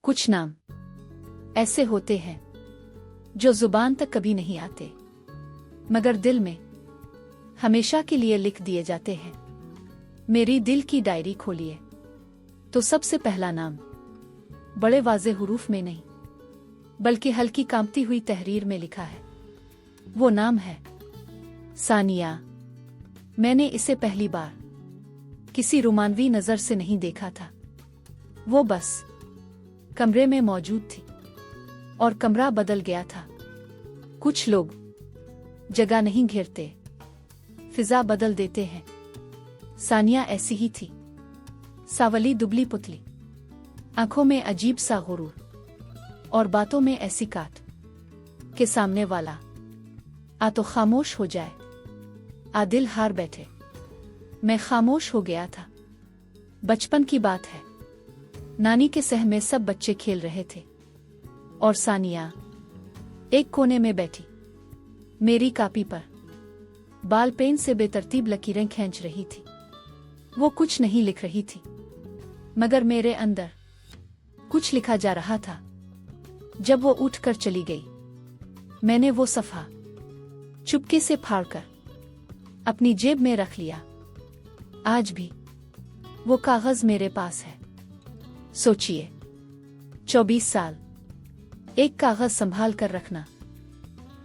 कुछ नाम ऐसे होते हैं जो जुबान तक कभी नहीं आते, मगर दिल में हमेशा के लिए लिख दिए जाते हैं। मेरी दिल की डायरी खोलिए तो सबसे पहला नाम बड़े वाज़े हुरूफ में नहीं, बल्कि हल्की कांपती हुई तहरीर में लिखा है। वो नाम है सानिया। मैंने इसे पहली बार किसी रोमानवी नज़र से नहीं देखा था। वो बस कमरे में मौजूद थी और कमरा बदल गया था। कुछ लोग जगह नहीं घेरते, फिजा बदल देते हैं। सानिया ऐसी ही थी। सावली दुबली पुतली, आंखों में अजीब सा गुरूर और बातों में ऐसी काट के सामने वाला आ तो खामोश हो जाए, आ दिल हार बैठे। मैं खामोश हो गया था। बचपन की बात है। नानी के सह में सब बच्चे खेल रहे थे और सानिया एक कोने में बैठी मेरी कापी पर बाल पेन से बेतरतीब लकीरें खींच रही थी। वो कुछ नहीं लिख रही थी, मगर मेरे अंदर कुछ लिखा जा रहा था। जब वो उठकर चली गई, मैंने वो सफ़ा चुपके से फाड़कर अपनी जेब में रख लिया। आज भी वो कागज मेरे पास है। सोचिए, 24 साल एक कागज संभाल कर रखना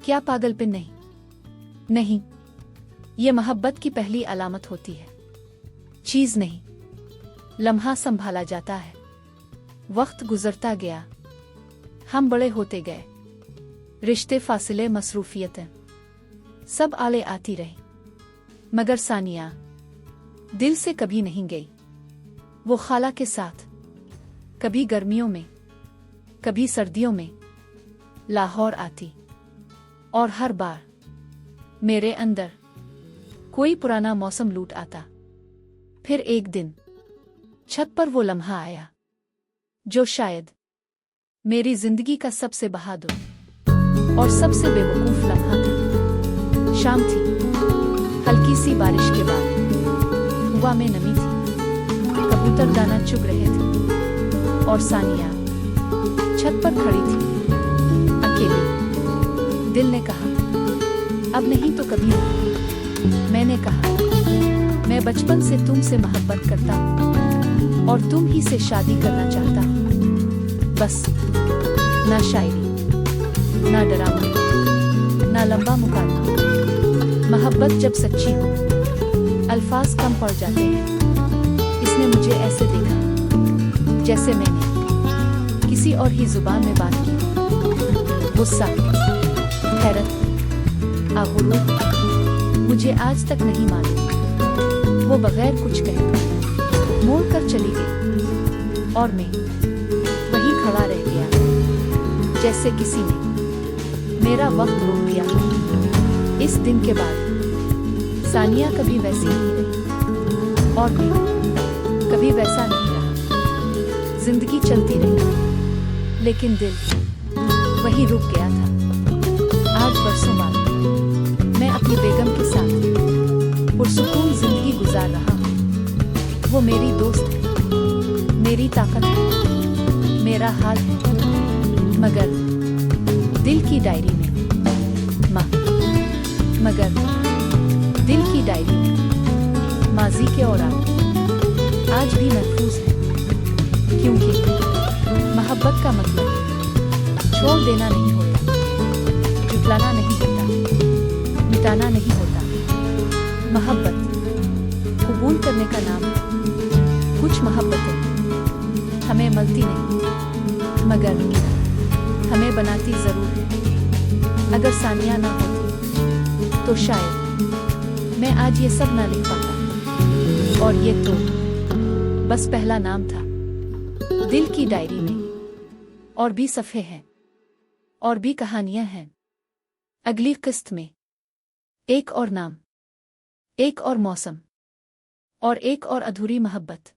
क्या पागलपन नहीं? नहीं, ये मोहब्बत की पहली अलामत होती है। चीज नहीं, लम्हा संभाला जाता है। वक्त गुजरता गया, हम बड़े होते गए। रिश्ते, फासिले, मसरूफियतें सब आले आती रही, मगर सानिया दिल से कभी नहीं गई। वो खाला के साथ कभी गर्मियों में, कभी सर्दियों में लाहौर आती, और हर बार मेरे अंदर कोई पुराना मौसम लूट आता। फिर एक दिन छत पर वो लम्हा आया जो शायद मेरी जिंदगी का सबसे बहादुर और सबसे बेवकूफ लम्हा था। शाम थी, हल्की सी बारिश के बाद हवा में नमी थी। कबूतर दाना चुग रहे थे और सानिया छत पर खड़ी थी अकेली। दिल ने कहा, अब नहीं तो कभी नहीं। मैंने कहा, मैं बचपन से तुमसे मोहब्बत करता हूँ और तुम ही से शादी करना चाहता हूँ। बस ना शायरी, ना ड्रामा, ना लंबा मुकाबला। मोहब्बत जब सच्ची हो, अल्फाज कम पड़ जाते हैं। इसने मुझे ऐसे देखा जैसे मैंने किसी और ही जुबान में बात की। गुस्सा, हैरत, आगुरूर मुझे आज तक नहीं मालूम। वो बगैर कुछ कहे मोड़ कर चली गई और मैं वहीं खड़ा रह गया, जैसे किसी ने मेरा वक्त रोक दिया। इस दिन के बाद सानिया कभी वैसी नहीं रही और मैं कभी वैसा नहीं रहा। जिंदगी चलती रही, लेकिन दिल वहीं रुक गया था। आज बरसों बाद मैं अपनी बेगम के साथ पुरसुकून जिंदगी गुजार रहा हूँ। वो मेरी दोस्त है, मेरी ताकत है, मेरा हाल है, मगर दिल की डायरी में मगर दिल की डायरी में माजी के और आज भी महफूज है। क्योंकि मोहब्बत का मतलब छोड़ देना नहीं होता, झुठलाना नहीं होता, मिटाना नहीं होता। मोहब्बत कबूल करने का नाम है। कुछ मोहब्बतें हमें मिलती नहीं, मगर हमें बनाती जरूर है। अगर सानिया ना होती तो शायद मैं आज ये सब ना लिख पाता। और ये तो बस पहला नाम था दिल की डायरी में। और भी सफ़े हैं, और भी कहानियां हैं। अगली किस्त में एक और नाम, एक और मौसम और एक और अधूरी मोहब्बत।